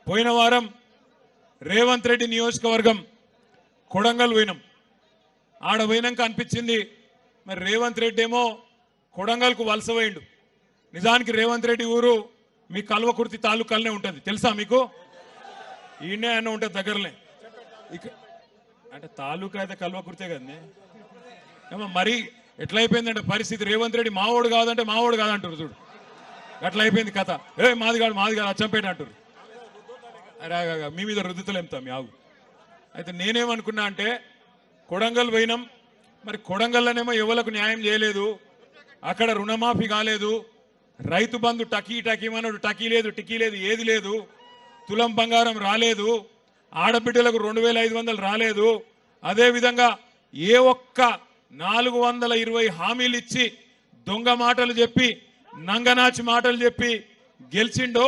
పోయిన వారం రేవంత్ రెడ్డి నియోజకవర్గం కొడంగల్ పోయినాం. ఆడ పోయినాక అనిపించింది మరి రేవంత్ రెడ్డి ఏమో కొడంగల్కు వలస పోయిండు. నిజానికి రేవంత్ రెడ్డి ఊరు మీ కల్వకుర్తి తాలూకాలనే ఉంటుంది, తెలుసా మీకు? ఈయనే అన్న ఉంటుంది దగ్గరనే. అంటే తాలూకా అయితే కల్వకుర్తే కదనే. ఏమో మరి ఎట్లయిపోయిందంటే పరిస్థితి, రేవంత్ రెడ్డి మావోడు కాదంటే మావోడు కాదంటారు చూడు, అట్లా అయిపోయింది కథ. మాది కాదు అచ్చంపేట అంటారు. మీ మీద రుద్దుతలేంతా మీ ఆగు. అయితే నేనేమనుకున్నా అంటే కొడంగల్ పోయినాం, మరి కొడంగల్లోనేమో ఎవరికి న్యాయం చేయలేదు, అక్కడ రుణమాఫీ కాలేదు, రైతు బంధు టకీమన్నాడు, టకీ లేదు, టికీ లేదు, ఏది లేదు, తులం బంగారం రాలేదు, ఆడబిడ్డలకు 2500 రాలేదు. అదేవిధంగా ఏ ఒక్క 420 హామీలు ఇచ్చి దొంగ మాటలు చెప్పి నంగనాచి మాటలు చెప్పి గెలిచిండో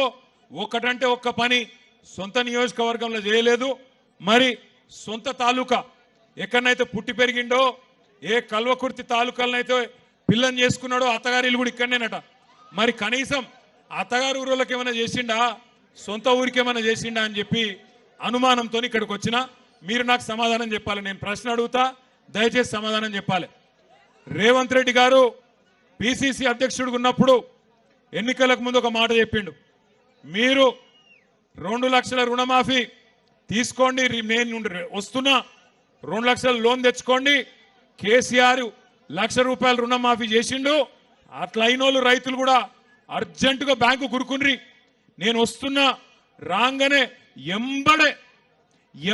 ఒక్కటంటే ఒక్క పని సొంత నియోజకవర్గంలో చేయలేదు. మరి సొంత తాలూకా ఎక్కడనైతే పుట్టి పెరిగిండో, ఏ కల్వకుర్తి తాలూకాలనైతే పిల్లని చేసుకున్నాడో, అత్తగారి ఇల్లు కూడా ఇక్కడనేనట. మరి కనీసం అత్తగారి ఊళ్ళకి ఏమైనా చేసిండా, సొంత ఊరికి ఏమైనా చేసిండా అని చెప్పి అనుమానంతో ఇక్కడికి వచ్చినా. మీరు నాకు సమాధానం చెప్పాలి. నేను ప్రశ్న అడుగుతా, దయచేసి సమాధానం చెప్పాలి. రేవంత్ రెడ్డి గారు పిసిసి అధ్యక్షుడిగా ఉన్నప్పుడు ఎన్నికలకు ముందు ఒక మాట చెప్పిండు, మీరు 2 లక్షల రుణమాఫీ తీసుకోండి, నేను వస్తున్నా 2 లక్షల లోన్ తెచ్చుకోండి. కేసీఆర్ 1 లక్ష రూపాయలు రుణమాఫీ చేసిండు. అట్లా అయినోళ్ళు రైతులు కూడా అర్జెంటుగా బ్యాంకు కురుకుని నేను వస్తున్నా, రాగానే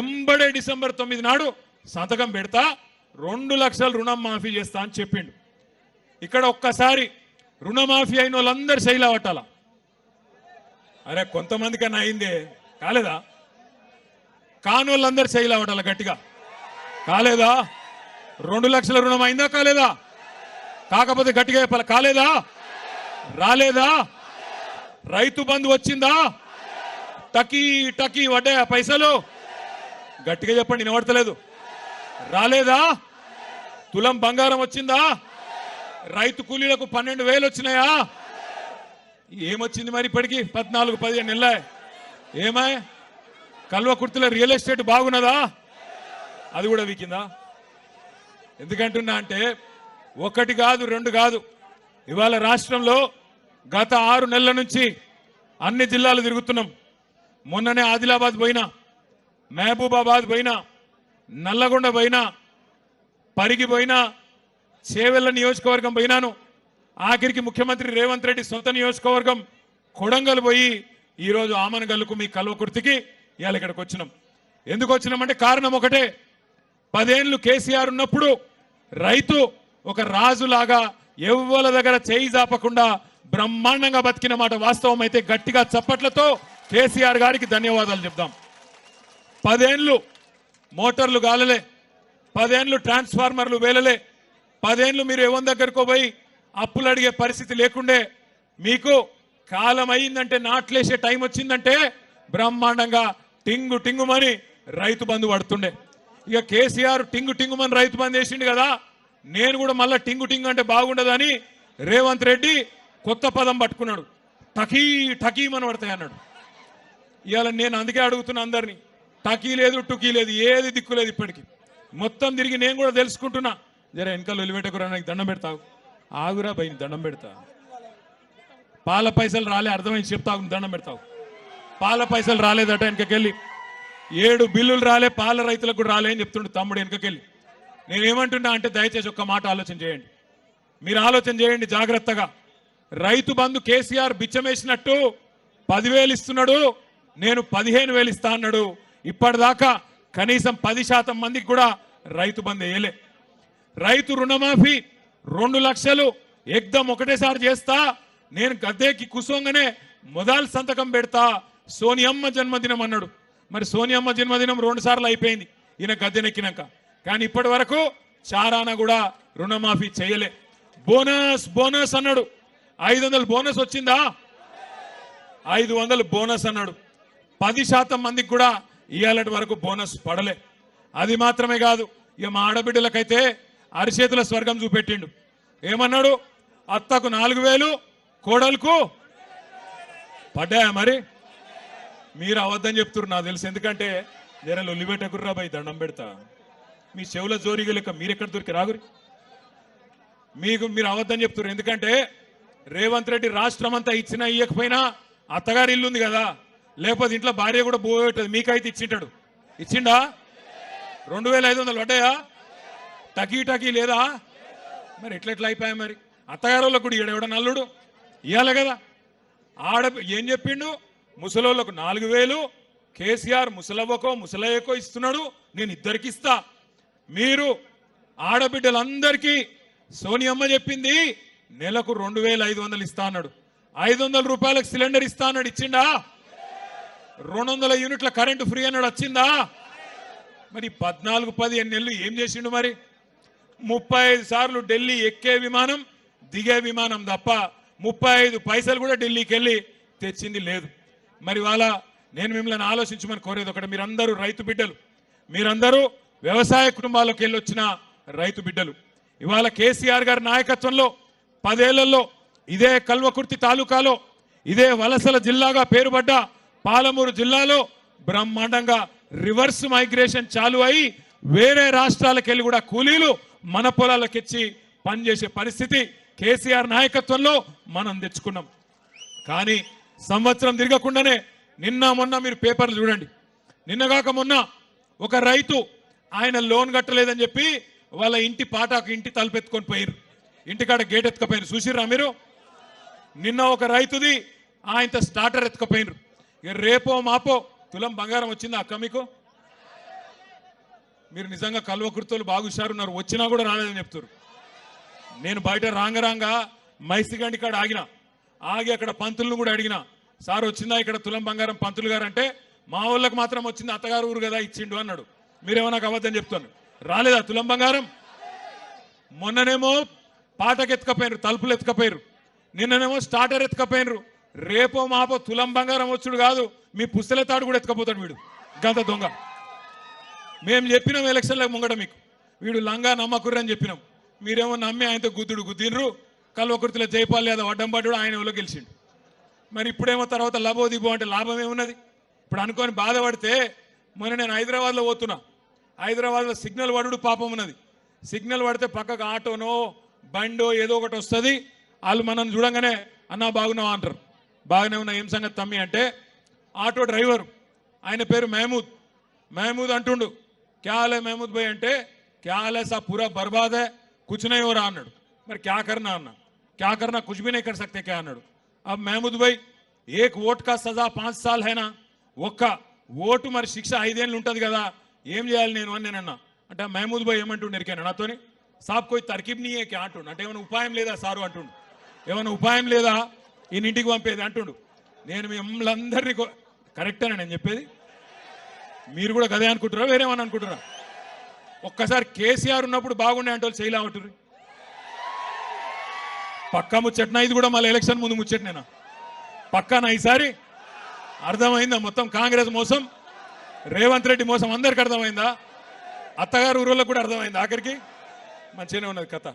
ఎంబడే డిసెంబర్ 9 నాడు సంతకం పెడతా, 2 లక్షల రుణం మాఫీ చేస్తా అని చెప్పిండు. ఇక్కడ ఒక్కసారి రుణమాఫీ అయిన వాళ్ళందరూ శైలా పట్టాల. అరే కొంతమందికన్నా అయిందే, కాలేదా? కానోళ్ళందరూ శైలా పట్టాల గట్టిగా. కాలేదా? 2 లక్షల రుణం అయిందా కాలేదా? కాకపోతే గట్టిగా చెప్పాలి, కాలేదా? రాలేదా? రైతు బంధు వచ్చిందా? టకీ వడ్డాయా పైసలు? గట్టిగా చెప్పండి, వినబడతలేదు. రాలేదా? తులం బంగారం వచ్చిందా? రైతు కూలీలకు 12,000 వచ్చినాయా? ఏమొచ్చింది మరి ఇప్పటికి? 14-15 నెలల. ఏమై కల్వకుర్తిలో రియల్ ఎస్టేట్ బాగున్నదా? అది కూడా వీకిందా? ఎందుకంటున్నా అంటే 1 కాదు 2 కాదు, ఇవాళ రాష్ట్రంలో గత 6 నెలల నుంచి అన్ని జిల్లాలు తిరుగుతున్నాం. మొన్ననే ఆదిలాబాద్ పోయినా, మహబూబాబాద్ పోయినా, నల్లగొండ పోయినా, పరిగి పోయినా, చేవెళ్ల నియోజకవర్గం పోయినాను. ఆఖరికి ముఖ్యమంత్రి రేవంత్ రెడ్డి సొంత నియోజకవర్గం కొడంగల్ పోయి ఈరోజు ఆమనగల్లుకు మీ కల్వకుర్తికి ఇవాళ ఇక్కడికి వచ్చినాం. ఎందుకు వచ్చినామంటే కారణం ఒకటే, 10 ఏళ్లు కేసీఆర్ ఉన్నప్పుడు రైతు ఒక రాజులాగా ఎవ్వల దగ్గర చేయి జాపకుండా బ్రహ్మాండంగా బతికిన మాట వాస్తవం. అయితే గట్టిగా చప్పట్లతో కేసీఆర్ గారికి ధన్యవాదాలు చెప్దాం. 10 ఏళ్లు మోటార్లు గాలలే, 10 ఏళ్లు ట్రాన్స్ఫార్మర్లు వేలలే, 10 ఏళ్లు మీరు ఎవరి దగ్గరకు పోయి అప్పులు అడిగే పరిస్థితి లేకుండే. మీకు కాలం అయిందంటే, నాట్లేసే టైం వచ్చిందంటే బ్రహ్మాండంగా టింగుమని రైతు బంధు పడుతుండే. ఇక కేసీఆర్ టింగుమని రైతు బంధు వేసిండు కదా, నేను కూడా మళ్ళీ టింగు అంటే బాగుండదని రేవంత్ రెడ్డి కొత్త పదం పట్టుకున్నాడు, టకీమని పడతాయి అన్నాడు. ఇవాళ నేను అందుకే అడుగుతున్నా అందరినీ, టకీ లేదు టుకీ లేదు, ఏది దిక్కు లేదు. ఇప్పటికి మొత్తం తిరిగి నేను కూడా తెలుసుకుంటున్నా. జర వెనకాల వదిలిపెట్టకురా, నాకు దండం పెడతావు. ఆగురా బయని దండం పెడతా. పాల పైసలు రాలే, అర్థమైంది చెప్తావు, దండం పెడతావు. పాల పైసలు రాలేదట వెనకకెళ్ళి, 7 బిల్లులు రాలే, పాల రైతులకు కూడా రాలే అని చెప్తుండే తమ్ముడు వెనకకెళ్ళి. నేనేమంటున్నా అంటే దయచేసి ఒక్క మాట ఆలోచన చేయండి, మీరు ఆలోచన చేయండి జాగ్రత్తగా. రైతు బంధు కేసీఆర్ బిచ్చమేసినట్టు 10,000 ఇస్తున్నాడు, నేను 15,000 ఇస్తా అన్నాడు. ఇప్పటిదాకా కనీసం 10% మందికి కూడా రైతు బంధు వేయలే. రైతు రుణమాఫీ 2 లక్షలు ఎగ్దం ఒకటేసారి చేస్తా, నేను గద్దెకి కుసోంగానే మొదలు సంతకం పెడతా, సోనియమ్మ జన్మదినం అన్నాడు. మరి సోనియమ్మ జన్మదినం 2 సార్లు అయిపోయింది ఈయన గద్దెనెక్కినాక, కానీ ఇప్పటి వరకు చారాన కూడా రుణమాఫీ చేయలే. బోనస్ అన్నాడు, 500 బోనస్ వచ్చిందా? 500 బోనస్ అన్నాడు. 10% మందికి కూడా ఇవాళటి వరకు బోనస్ పడలే. అది మాత్రమే కాదు, ఇక మా ఆడబిడ్డలకైతే అరిచేతుల స్వర్గం చూపెట్టిండు. ఏమన్నాడు? అత్తకు 4,000, కోడలకు పడ్డాయా? మరి మీరు అవద్దని చెప్తున్నారు నాకు తెలుసు. ఎందుకంటే జర లొల్లి పెట్టకుర్రా బాయ్, దండం పెడతా. మీ చెవుల జోరిగా లెక్క మీరెక్కడ దొరికి రాగురి. మీరు అవద్దని చెప్తున్నారు. ఎందుకంటే రేవంత్ రెడ్డి రాష్ట్రం అంతా ఇచ్చినా ఇయ్యకపోయినా అత్తగారి ఇల్లు ఉంది కదా, లేకపోతే ఇంట్లో భార్య కూడా పోయేటది. మీకైతే ఇచ్చింటాడు. ఇచ్చిండా? 2500 పడ్డాయా? టకీ లేదా? మరి ఎట్లెట్లా అయిపోయా? మరి అత్తగారులకు కూడా ఈడెవడ నల్లుడు ఇవ్వాలి కదా. ఏం చెప్పిండు? ముసలోళ్ళకు 4000 కేసీఆర్ ముసలవ్వకో ముసలయ్యకో ఇస్తున్నాడు, నేను ఇద్దరికి ఇస్తా. మీరు ఆడబిడ్డలందరికీ సోనియమ్మ చెప్పింది నెలకు 2500 ఇస్తా అన్నాడు. 500 రూపాయలకు సిలిండర్ ఇస్తా అన్నాడు. ఇచ్చిండా? 200 యూనిట్ల కరెంటు ఫ్రీ అన్నాడు. వచ్చిందా? మరి 14-15 నెలలు ఏం చేసిండు? మరి 35 సార్లు ఢిల్లీ ఎక్కే విమానం దిగే విమానం తప్ప 35 పైసలు కూడా ఢిల్లీకి వెళ్ళి తెచ్చింది లేదు. మరి వాళ్ళ నేను మిమ్మల్ని ఆలోచించమని కోరేది ఒకటి, మీరందరూ రైతు బిడ్డలు, మీరందరూ వ్యవసాయ కుటుంబాలకు వెళ్ళి వచ్చిన రైతు బిడ్డలు. ఇవాళ కేసీఆర్ గారి నాయకత్వంలో 10 ఏళ్లలో ఇదే కల్వకుర్తి తాలూకాలో, ఇదే వలసల జిల్లాగా పేరుపడ్డ పాలమూరు జిల్లాలో బ్రహ్మాండంగా రివర్స్ మైగ్రేషన్ చాలు అయి వేరే రాష్ట్రాలకు వెళ్ళి కూడా కూలీలు మన పొలాలకెచ్చి పనిచేసే పరిస్థితి కేసీఆర్ నాయకత్వంలో మనం తెచ్చుకున్నాం. కానీ సంవత్సరం తిరగకుండానే నిన్న మొన్న మీరు పేపర్లు చూడండి, నిన్నగాక మొన్న ఒక రైతు ఆయన లోన్ కట్టలేదని చెప్పి వాళ్ళ ఇంటి పాటాకు ఇంటి తలుపెత్తుకొని పోయిరు, ఇంటికాడ గేట్ ఎత్తుకపోయినారు. చూసిర్రా మీరు? నిన్న ఒక రైతుది ఆయన స్టార్టర్ ఎత్తుకపోయినరు. రేపో మాపో తులం బంగారం వచ్చిందా అక్క మీకు? మీరు నిజంగా కల్వకుర్తోలు బాగా హుషారున్నారు, వచ్చినా కూడా రాలేదని చెప్తారు. నేను బయట రాంగ మైసిగండి కాడ ఆగి అక్కడ పంతులను కూడా అడిగిన, సార్ వచ్చిందా ఇక్కడ తులం బంగారం పంతులు గారు అంటే, మా వాళ్ళకి మాత్రం వచ్చింది, అత్తగారు ఊరు కదా ఇచ్చిండు అన్నాడు. మీరేమో నాకు అవద్దని చెప్తాను. రాలేదా తులం బంగారం? మొన్ననేమో పాటకు ఎత్తుకపోయినరు, తలుపులు ఎత్తుకపోయారు, నిన్ననేమో స్టార్టర్ ఎత్తుకపోయినరు. రేపో మాపో తులం బంగారం వచ్చుడు కాదు, మీ పుస్తల తాడు కూడా ఎత్తుకపోతాడు వీడు, గంత దొంగ. మేము చెప్పినాం ఎలక్షన్లకు ముంగట మీకు, వీడు లంగా నమ్మకుర్రు అని చెప్పినాం. మీరేమో నమ్మి ఆయనతో గుద్దినరు. కల్వకుర్తిలో జైపాల్ యాదవ్ అడ్డం పడ్డాడు, ఆయన ఎవరో గెలిచిండు. మరి ఇప్పుడేమో తర్వాత లబో దిబో అంటే లాభం ఏమున్నది? ఇప్పుడు అనుకొని బాధపడితే, మొన్న నేను హైదరాబాద్లో పోతున్నా, హైదరాబాద్లో సిగ్నల్ పడుడు పాపం ఉన్నది. సిగ్నల్ పడితే పక్కకు ఆటోనో బండో ఏదో ఒకటి వస్తుంది, వాళ్ళు మనం చూడంగానే అన్నా బాగున్నావా అంటారు. బాగానే ఉన్నా, ఏం సంగతి తమ్మి అంటే, ఆటో డ్రైవర్ ఆయన పేరు మహమూద్ అంటుండు. క్యాలే మహమూద్ భాయ్ అంటే, క్యాలే సా పూరా బర్బాద్ హై, కుచ్ నహీ హో రహా అన్నాడు. మరి క్యా కర్నా అన్నా, క్యా కర్నా కుచ్ భీ నహీ కర్ సక్తే క్యా అన్నాడు. अब महमूद भाई एक वोट का सजा 5 साल है ना, ఒక్క ఓటు మరి శిక్ష 5 ఏళ్ళు ఉంటుంది కదా, ఏం చేయాలి నేను అని నేనన్నా. అంటే మహమూద్ భాయ్ ఏమంటుండు ఎరికాను నాతోని, సాబ్ కోయి తర్కీబ్ నీ ఏ క్యా అంటుండు. అంటే ఏమైనా ఉపాయం లేదా సారు అంటుండు, ఏమైనా ఉపాయం లేదా ఈయన ఇంటికి పంపేది అంటుండు. నేను మిమ్మల్ని అందరినీ కరెక్టేనా నేను చెప్పేది? మీరు కూడా గదే అనుకుంటారా వేరేమని అనుకుంటారా? ఒక్కసారి కేసీఆర్ ఉన్నప్పుడు బాగుండే అంటే వాళ్ళు చేయలే అంటారు. పక్కా ముచ్చట్నా ఇది కూడా? మళ్ళీ ఎలక్షన్ ముందు ముచ్చట్నేనా? పక్కానా ఈసారి? అర్థమైందా మొత్తం కాంగ్రెస్ మోసం, రేవంత్ రెడ్డి మోసం అందరికి అర్థమైందా? అత్తగారు ఊరోళ్ళకు కూడా అర్థమైందా? ఆఖరికి మంచిగానే ఉన్నది కథ.